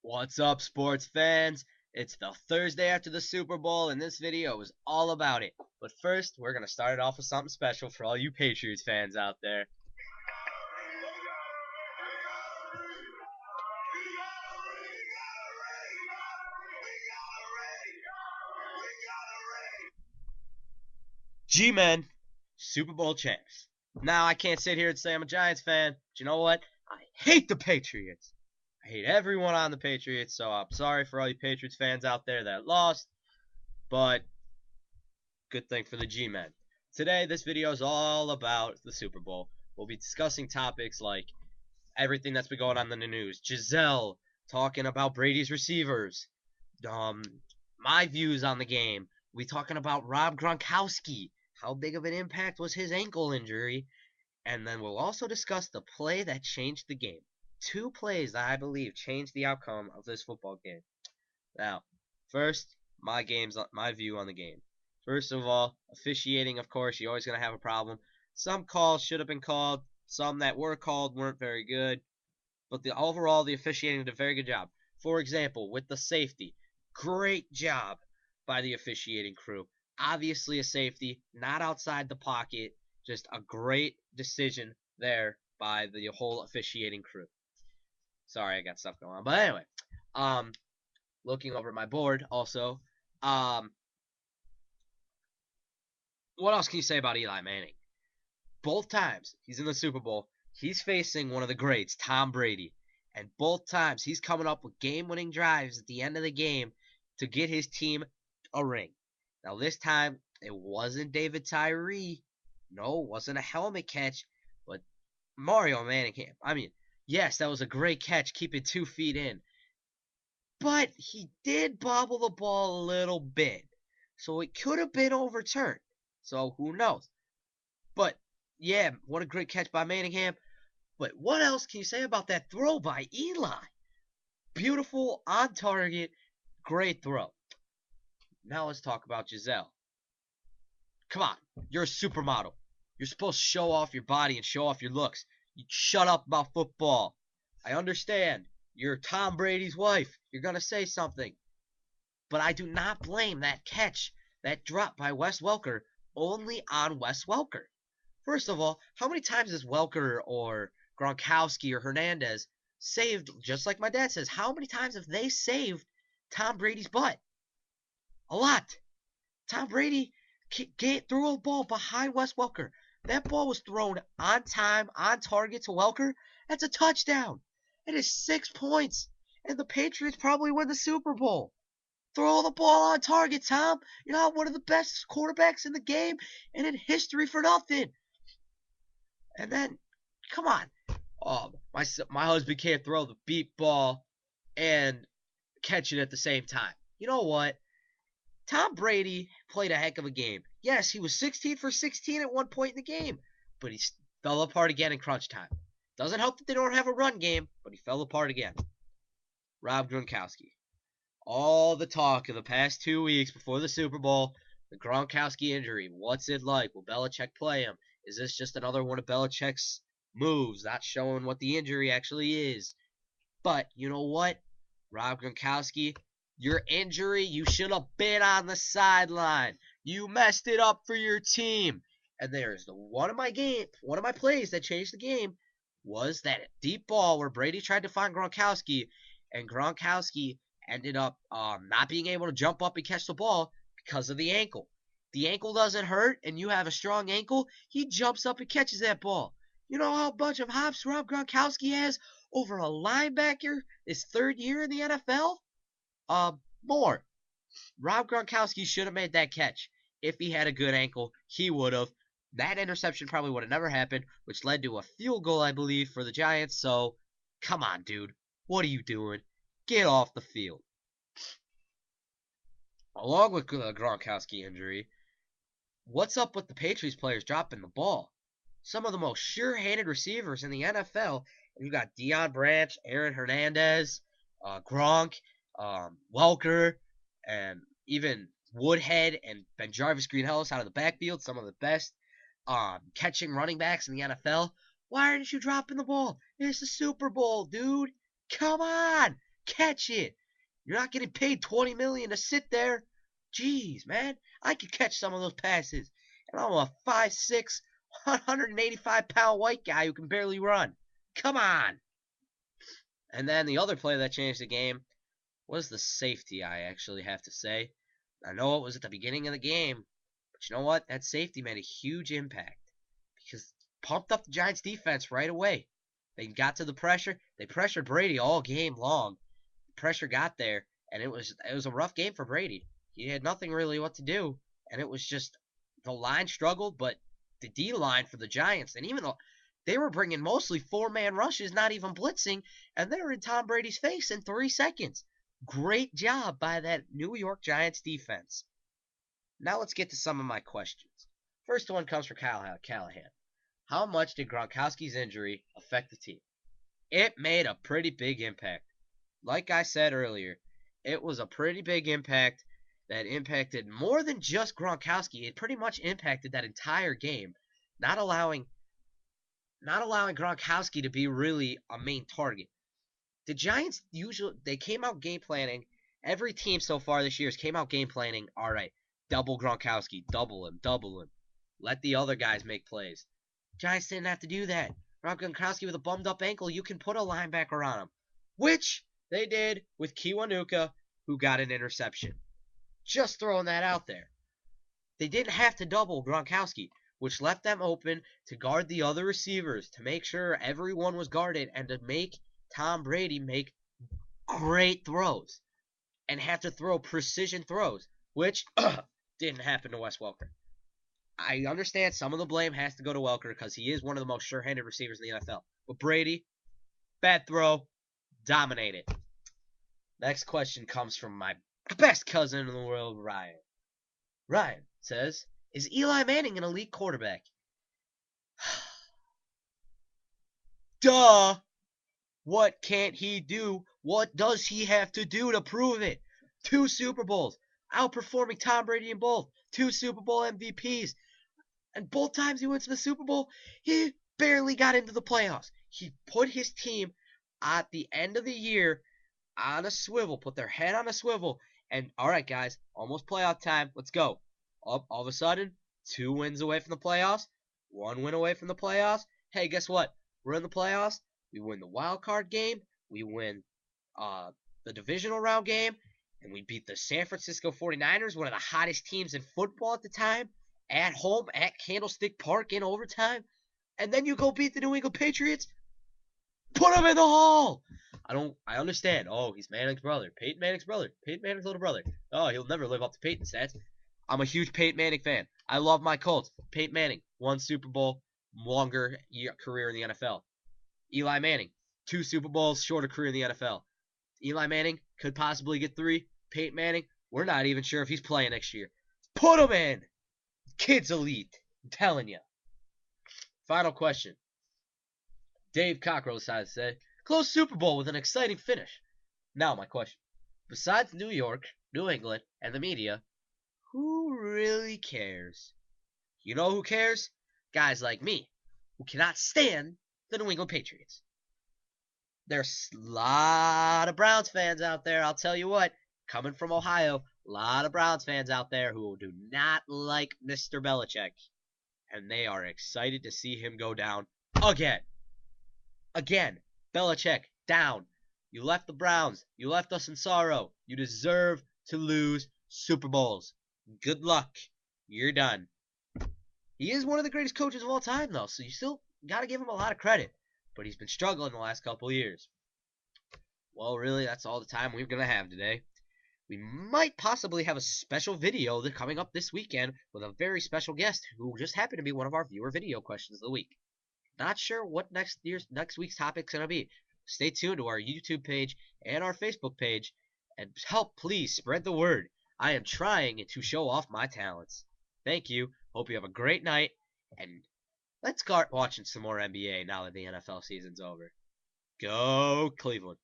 What's up, sports fans? It's the Thursday after the Super Bowl, and this video is all about it. But first, we're going to start it off with something special for all you Patriots fans out there. G-Men, Super Bowl champs. Now, I can't sit here and say I'm a Giants fan, but you know what? I hate the Patriots. I hate everyone on the Patriots, so I'm sorry for all you Patriots fans out there that lost, but good thing for the G-Men. Today, this video is all about the Super Bowl. We'll be discussing topics like everything that's been going on in the news. Giselle talking about Brady's receivers. Um, my views on the game. We talking about Rob Gronkowski. How big of an impact was his ankle injury? And then we'll also discuss the play that changed the game. Two plays that I believe changed the outcome of this football game. Now, first, my view on the game. First of all, officiating, of course, you're always going to have a problem. Some calls should have been called. Some that were called weren't very good. But overall, the officiating did a very good job. For example, with the safety, great job by the officiating crew. Obviously a safety, not outside the pocket. Just a great decision there by the whole officiating crew. Sorry, I got stuff going on. But anyway, looking over my board also, what else can you say about Eli Manning? Both times he's in the Super Bowl, he's facing one of the greats, Tom Brady. And both times he's coming up with game-winning drives at the end of the game to get his team a ring. Now this time, it wasn't David Tyree. No, it wasn't a helmet catch, but Mario Manningham. I mean, yes, that was a great catch, keeping 2 feet in. But he did bobble the ball a little bit. So it could have been overturned. So who knows? But yeah, what a great catch by Manningham. But what else can you say about that throw by Eli? Beautiful, on target, great throw. Now let's talk about Giselle. Come on, you're a supermodel. You're supposed to show off your body and show off your looks. You shut up about football. I understand. You're Tom Brady's wife. You're going to say something. But I do not blame that catch, that drop by Wes Welker, only on Wes Welker. First of all, how many times has Welker or Gronkowski or Hernandez saved, just like my dad says, how many times have they saved Tom Brady's butt? A lot. Tom Brady threw a ball behind Wes Welker. That ball was thrown on time, on target to Welker. That's a touchdown. It is 6 points. And the Patriots probably win the Super Bowl. Throw the ball on target, Tom. You're not one of the best quarterbacks in the game and in history for nothing. And then, come on. My husband can't throw the beep ball and catch it at the same time. You know what? Tom Brady played a heck of a game. Yes, he was 16 for 16 at one point in the game, but he fell apart again in crunch time. Doesn't help that they don't have a run game, but he fell apart again. Rob Gronkowski. All the talk of the past 2 weeks before the Super Bowl, the Gronkowski injury. What's it like? Will Belichick play him? Is this just another one of Belichick's moves, not showing what the injury actually is? But you know what? Rob Gronkowski, your injury, you should have been on the sideline. You messed it up for your team. And there's one of my plays that changed the game was that deep ball where Brady tried to find Gronkowski, and Gronkowski ended up not being able to jump up and catch the ball because of the ankle. The ankle doesn't hurt, and you have a strong ankle, he jumps up and catches that ball. You know how much of hops Rob Gronkowski has over a linebacker his 3rd year in the NFL? More. Rob Gronkowski should have made that catch. If he had a good ankle, he would have. That interception probably would have never happened, which led to a field goal, I believe, for the Giants. So, come on, dude. What are you doing? Get off the field. Along with the Gronkowski injury, what's up with the Patriots players dropping the ball? Some of the most sure-handed receivers in the NFL. You got Deion Branch, Aaron Hernandez, Gronk, Welker, and even Woodhead and Ben Jarvis Greenhouse out of the backfield, some of the best catching running backs in the NFL. Why aren't you dropping the ball? It's the Super Bowl, dude. Come on. Catch it. You're not getting paid $20 million to sit there. Jeez, man. I could catch some of those passes. And I'm a 5'6", 185-pound white guy who can barely run. Come on. And then the other play that changed the game was the safety, I actually have to say. I know it was at the beginning of the game, but you know what? That safety made a huge impact because pumped up the Giants defense right away. They got to the pressure. They pressured Brady all game long. The pressure got there, and it was a rough game for Brady. He had nothing really what to do, and it was just the line struggled, but the D line for the Giants, and even though they were bringing mostly four-man rushes, not even blitzing, and they were in Tom Brady's face in 3 seconds. Great job by that New York Giants defense. Now let's get to some of my questions. First one comes from Callahan. How much did Gronkowski's injury affect the team? It made a pretty big impact. Like I said earlier, it was a pretty big impact that impacted more than just Gronkowski. It pretty much impacted that entire game, not allowing Gronkowski to be really a main target. The Giants they came out game planning. Every team so far this year has came out game planning. All right, double Gronkowski, double him. Let the other guys make plays. Giants didn't have to do that. Rob Gronkowski with a bummed up ankle, you can put a linebacker on him, which they did with Kiwanuka, who got an interception. Just throwing that out there. They didn't have to double Gronkowski, which left them open to guard the other receivers, to make sure everyone was guarded, and to make Tom Brady make great throws and have to throw precision throws, which didn't happen to Wes Welker. I understand some of the blame has to go to Welker because he is one of the most sure-handed receivers in the NFL. But Brady, bad throw, dominated. Next question comes from my best cousin in the world, Ryan. Ryan says, is Eli Manning an elite quarterback? Duh! What can't he do? What does he have to do to prove it? 2 Super Bowls, outperforming Tom Brady in both, 2 Super Bowl MVPs, and both times he went to the Super Bowl, he barely got into the playoffs. He put his team at the end of the year on a swivel, put their head on a swivel, and all right, guys, almost playoff time. Let's go. All of a sudden, 2 wins away from the playoffs, 1 win away from the playoffs. Hey, guess what? We're in the playoffs. We win the wild card game. We win the divisional round game. And we beat the San Francisco 49ers, one of the hottest teams in football at the time, at home at Candlestick Park in overtime. And then you go beat the New England Patriots. Put him in the hall. I understand. Oh, he's Manning's brother. Peyton Manning's brother. Peyton Manning's little brother. Oh, he'll never live up to Peyton's stats. I'm a huge Peyton Manning fan. I love my Colts. Peyton Manning, 1 Super Bowl, longer career in the NFL. Eli Manning, 2 Super Bowls, shorter career in the NFL. Eli Manning could possibly get 3. Peyton Manning, we're not even sure if he's playing next year. Put him in. Kid's elite. I'm telling you. Final question. Dave Cockrell decided to say, close Super Bowl with an exciting finish. Now my question. Besides New York, New England, and the media, who really cares? You know who cares? Guys like me, who cannot stand the New England Patriots. There's a lot of Browns fans out there, I'll tell you what. Coming from Ohio, a lot of Browns fans out there who do not like Mr. Belichick. And they are excited to see him go down again. Again, Belichick, down. You left the Browns. You left us in sorrow. You deserve to lose Super Bowls. Good luck. You're done. He is one of the greatest coaches of all time, though, so you still got to give him a lot of credit. But he's been struggling the last couple of years. Well, really, that's all the time we're going to have today. We might possibly have a special video that's coming up this weekend with a very special guest who just happened to be one of our viewer video questions of the week. Not sure what next week's topic's going to be. Stay tuned to our YouTube page and our Facebook page, and help please spread the word. I am trying to show off my talents. Thank you. Hope you have a great night, and let's start watching some more NBA now that the NFL season's over. Go Cleveland.